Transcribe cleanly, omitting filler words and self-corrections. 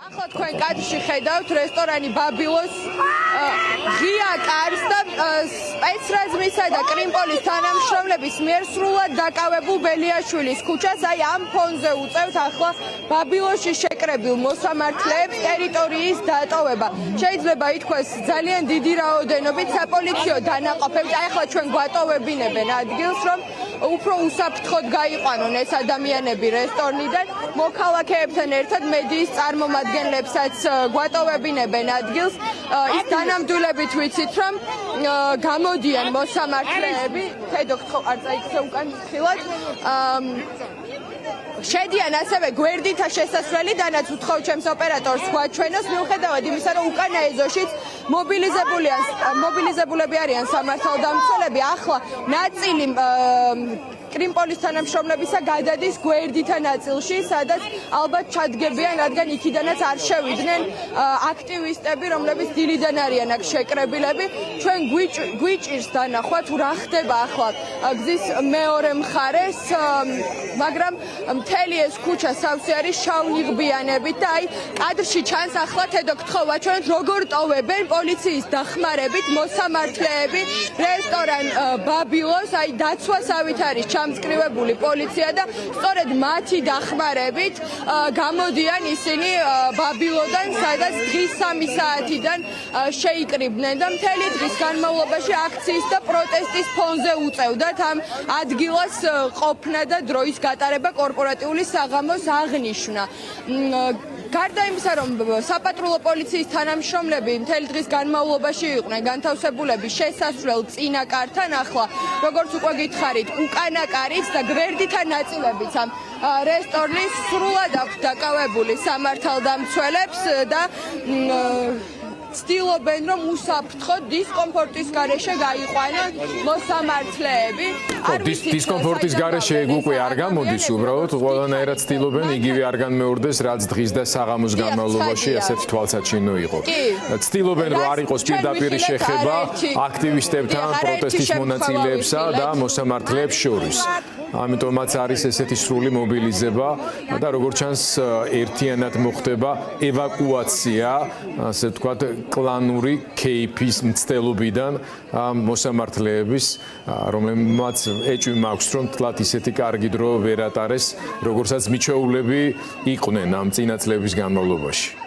ახლა თქვენ კადრში ხედავთ რესტორანი ბაბილოს ღია კარს და სპეცრაზმისა და კრიმპოლის თანამშრომლების მიერ სრულად დაკავებულ ბელიაშვილის ქუჩას აი ამ ფონზე უწევთ ახლა ბაბილოში შეკრებილ მოსამართლეებს ტერიტორიის დატოვება. შეიძლება ითქვას ძალიან დიდი რაოდენობით საპოლიციო დანაყოფებით აი ახლა ჩვენ გვატოვებინებენ ადგილს რომ უფრო უსაფრთხოდ გაიყვანონ ეს ადამიანები რესტორნიდან მოქალაქეებთან ერთად მედიის წარმომადგენლებსაც გვატოვებინებენ ადგილს ის დანამდვილებით ვიცით რომ გამოდიან მოსამართლეები თედოქთხო არ წაიქცე უკან ხილად შედიან ასევე გვერდითა შესასვლელიდანაც უთხოვ ჩემს ოპერატორს გვაჩვენოს მიუხედავად იმისა რომ უკანა ეზოშიც მობილიზებულები არიან სამართალდამცველები ახლა ნაწილი კრიმპოლის თანამშრომლებისა გადადის გვერდითა ნაწილში, სადაც ალბათ ჩადგებიან, რადგან იქიდანაც არ შევიდნენ აქტივისტები, რომლებიც დილიდან არიან აქ შეკრებილები. ჩვენ გვიჭირს დანახვა თუ რა ხდება ახლა გზის მეორე მხარეს, მაგრამ მთელი ეს ქუჩა სავსე არის შავნიღბიანებით და აი კადრში ჩანს ახლა თედოქთხო ვაჩვენოთ როგორ ტოვებენ პოლიციის დახმარებით მოსამართლეები რესტორან ბაბილოს, აი დაცვასავით არის ჩამწკრივებული პოლიცია და სწორედ მათი დახმარებით გამოდიან ისინი ბაბილოდან, სადაც დღის 3 საათიდან შეიკრიბნენ და მთელი დღის განმავლობაში აქციის და პროტესტის ფონზე უწევდათ ამ ადგილას ყოფნა და დროის გატარება კორპორატიული საღამოს აღნიშვნა. გარდა იმისა, რომ საპატრულო პოლიციის თანამშრომლები მთელი დღის განმავლობაში იყვნენ განთავსებულები შესასვლელ წინა კართან, ახლა როგორც უკვე გითხარით, უკანა კარიც და გვერდითა ნაწილებიც ამ რესტორნის სრულად აქვს დაკავებული სამართალდამცველებს და ცდილობენ რომ უსაფრთხო დისკომფორტის გარეშე გაიყვანონ მოსამართლეები. დისკომფორტის გარეშე ეგ უკვე არ გამოდის უბრალოდ ყველანაირად ცდილობენ იგივე არ განმეორდეს რაც დღის და საღამოს განმავლობაში ასეთი თვალსაჩინო იყო. ცდილობენ რომ არ იყოს პირდაპირი შეხება აქტივისტებთან, პროტესტის მონაწილეებსა და მოსამართლეებს შორის. ამიტომაც არის ესეთი სრული მობილიზება და როგორც ჩანს ერთიანად მოხდება ევაკუაცია, ასე ვთქვათ, კლანური кейფის მცდელობიდან მოსამართლეების, რომლებმაც ეჭვი მაქვს, რომ თლათ ისეთი კარგი დრო ვერ ატარეს, როგორცაც მიჩეულები იყვნენ ამ წინა წლების განმავლობაში.